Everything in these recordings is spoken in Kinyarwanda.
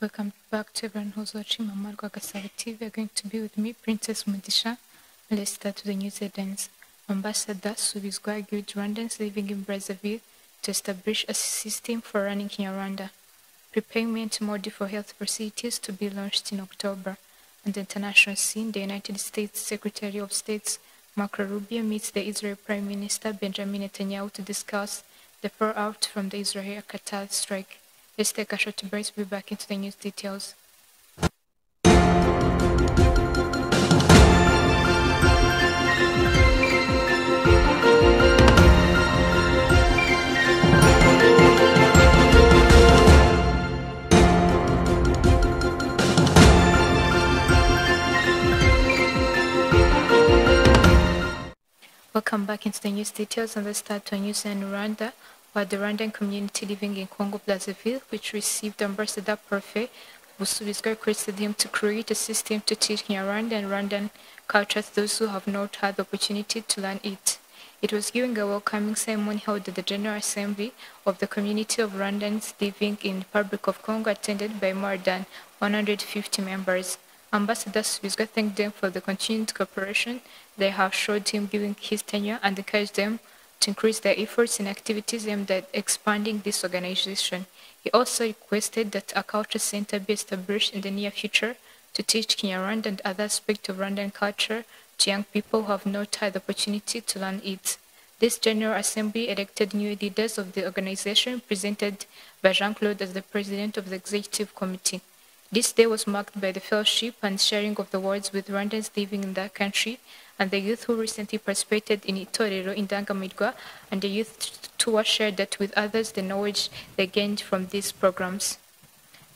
Welcome back to everyone who's watching Mama Rwagasabo TV. You're going to be with me, Princess Mudisha. Let's start with the news headlines. Ambassador Subizwa urged Rwandans living in Brazzaville to establish a system for running in Rwanda. Prepayment model for health facilities to be launched in October. On the international scene, the United States Secretary of State Marco Rubio meets the Israeli Prime Minister Benjamin Netanyahu to discuss the fallout from the Israel-Qatar strike. Let's take a short break. We'll be back into the news details. Welcome back into the news details, and let's start to news in Rwanda, where the Rwandan community living in Congo Brazzaville, which received Ambassador Prepayment, Busubizwa requested him to create a system to teach Kinyarwanda and Rwandan culture to those who have not had the opportunity to learn it. It was during a welcoming ceremony held at the General Assembly of the community of Rwandans living in the Republic of Congo, attended by more than 150 members. Ambassador Subizwa thanked them for the continued cooperation they have showed him during his tenure and encouraged them to increase their efforts in activities aimed at expanding this organization. He also requested that a culture center be established in the near future to teach Kinyarwanda and other aspects of Rwandan culture to young people who have not had the opportunity to learn it. This General Assembly elected new leaders of the organization, presented by Jean-Claude as the president of the executive committee. This day was marked by the fellowship and sharing of the words with Rwandans living in that country and the youth who recently participated in Itorero in Dangamirwa, and the youth tour shared that with others the knowledge they gained from these programs.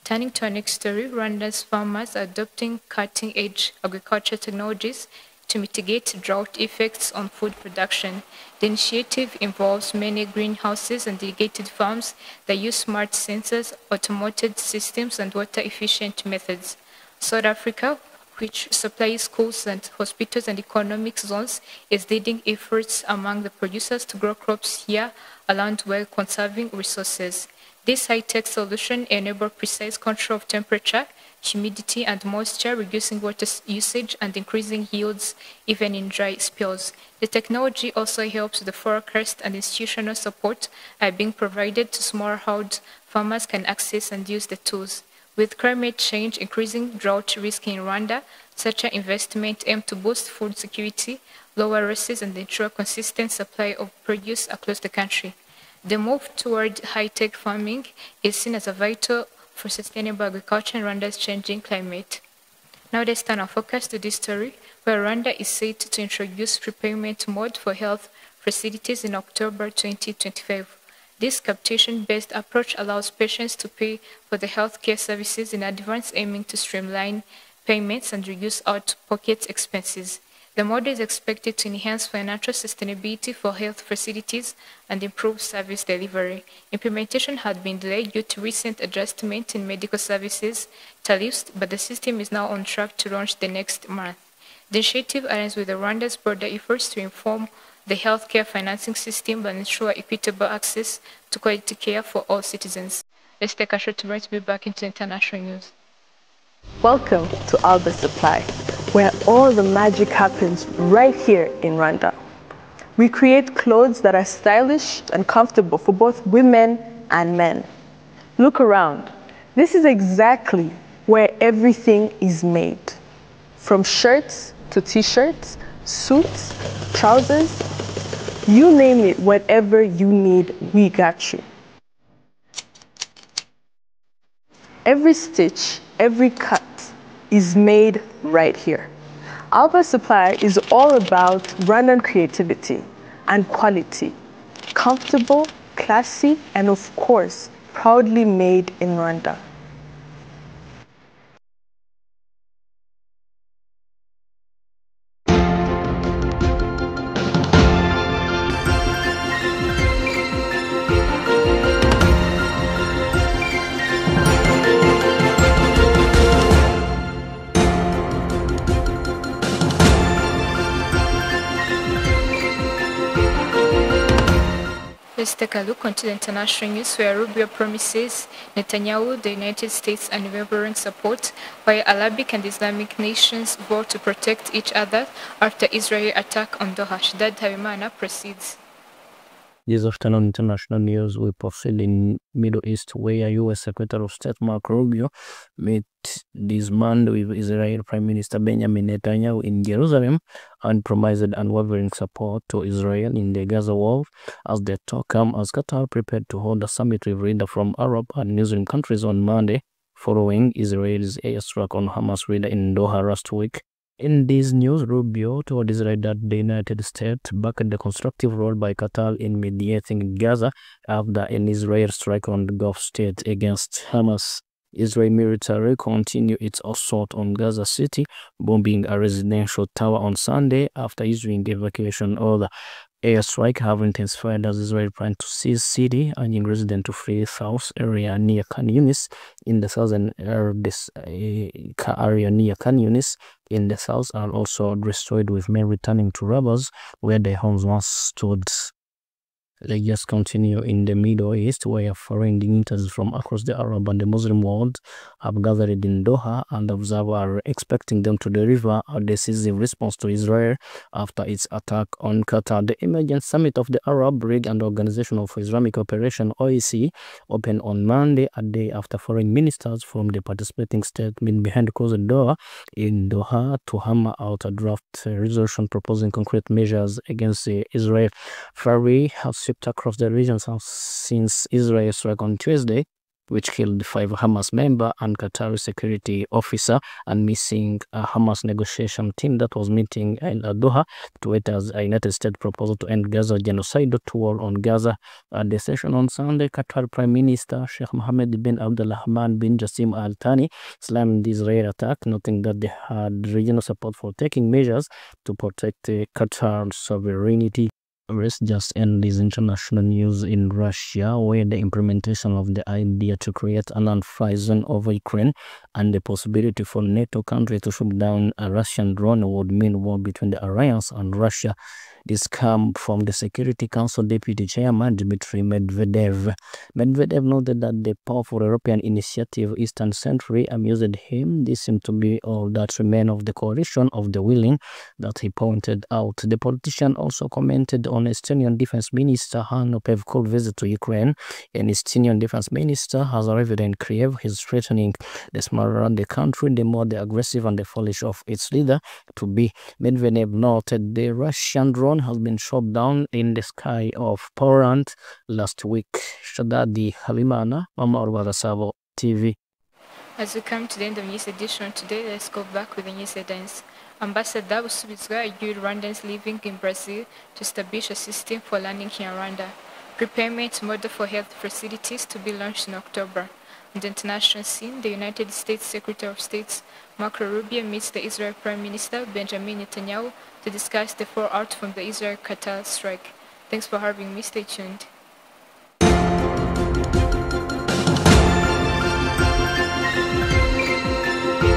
Turning to our next story, Rwanda's farmers are adopting cutting-edge agriculture technologies to mitigate drought effects on food production. The initiative involves many greenhouses and irrigated farms that use smart sensors, automated systems, and water-efficient methods. South Africa, which supplies schools and hospitals and economic zones, is leading efforts among the producers to grow crops here around while conserving resources. This high-tech solution enables precise control of temperature, humidity, and moisture, reducing water usage and increasing yields even in dry spells. The technology also helps the forecast, and institutional support are being provided to smallholder farmers can access and use the tools. With climate change increasing drought risk in Rwanda, such an investment aims to boost food security, lower risks, and ensure consistent supply of produce across the country. The move toward high-tech farming is seen as vital for sustainable agriculture in Rwanda's changing climate. Now let's turn our focus to this story, where Rwanda is set to introduce prepayment mode for health facilities in October 2025. This capitation-based approach allows patients to pay for the healthcare services in advance, aiming to streamline payments and reduce out-of-pocket expenses. The model is expected to enhance financial sustainability for health facilities and improve service delivery. Implementation had been delayed due to recent adjustments in medical services tariffs, but the system is now on track to launch the next month. The initiative aligns with Rwanda's broader efforts to inform the healthcare financing system and ensure equitable access to quality care for all citizens. Let's take a short break to be back into international news. Welcome to Alba Supply, where all the magic happens right here in Rwanda. We create clothes that are stylish and comfortable for both women and men. Look around. This is exactly where everything is made. From shirts to t-shirts, suits, trousers, you name it, whatever you need, we got you. Every stitch, every cut is made right here. Alba Supply is all about Rwandan creativity and quality. Comfortable, classy, and of course, proudly made in Rwanda. Let's let's take a look onto the international news where Rubio promises Netanyahu, the United States, unwavering support, while Arabic and Islamic nations vow to protect each other after Israel attack on Doha. Shadad Habimana proceeds. This afternoon, international news we proceed in Middle East, where U.S. Secretary of State Marco Rubio met this Monday with Israel Prime Minister Benjamin Netanyahu in Jerusalem and promised unwavering support to Israel in the Gaza war as the talk come as Qatar prepared to hold a summit with leaders from Arab and Muslim countries on Monday, following Israel's airstrike on Hamas leader in Doha last week. In this news, Rubio told Israel that the United States backed the constructive role by Qatar in mediating Gaza after an Israeli strike on the Gulf state against Hamas. Israel military continued its assault on Gaza City, bombing a residential tower on Sunday after issuing the evacuation order. Airstrike have intensified as Israel plans to seize city, urging residents to flee south area near Khan Yunis in the southern area near Khan Yunis in the south are also destroyed, with men returning to Rabbah where their homes once stood. Let's just continue in the Middle East, where foreign dignitaries from across the Arab and the Muslim world have gathered in Doha, and observers are expecting them to deliver a decisive response to Israel after its attack on Qatar. The Emergent Summit of the Arab League and Organization of Islamic Cooperation (OIC) opened on Monday, a day after foreign ministers from the participating states met behind closed door in Doha to hammer out a draft resolution proposing concrete measures against Israel. Fury has swept across the region since Israel struck on Tuesday, which killed 5 Hamas members and Qatari security officer, and missing a Hamas negotiation team that was meeting in Doha to wait as a United States proposal to end Gaza genocide war on Gaza. At the session on Sunday, Qatar Prime Minister Sheikh Mohammed bin Abdulrahman bin Jassim Al Thani slammed the Israeli attack, noting that they had regional support for taking measures to protect Qatar's sovereignty. Let's just end this international news in Russia, where the implementation of the idea to create an unfried zone over Ukraine and the possibility for NATO countries to shoot down a Russian drone would mean war between the alliance and Russia. This came from the Security Council Deputy Chairman Dmitry Medvedev. Medvedev noted that the powerful European initiative Eastern Century amused him. This seemed to be all that remained of the coalition of the willing that he pointed out. The politician also commented on Estonian Defense Minister Hanno Pevkur's visit to Ukraine. An Estonian Defense Minister has arrived in Kiev. He's threatening the smaller the country, the more the aggressive and the foolish of its leader to be. Medvedev noted the Russian drone has been shot down in the sky of Poland last week. Shadadi Halimana, Mama Orwara TV. As we come to the end of news edition today, let's go back with the news headlines. Ambassador Busubizwa urged Rwandans living in Brazil to establish a system for learning in Rwanda. Prepayment model for health facilities to be launched in October. On the international scene, the United States Secretary of State Marco Rubio meets the Israel Prime Minister Benjamin Netanyahu to discuss the fallout from the Israel-Qatar strike. Thanks for having me. Stay tuned.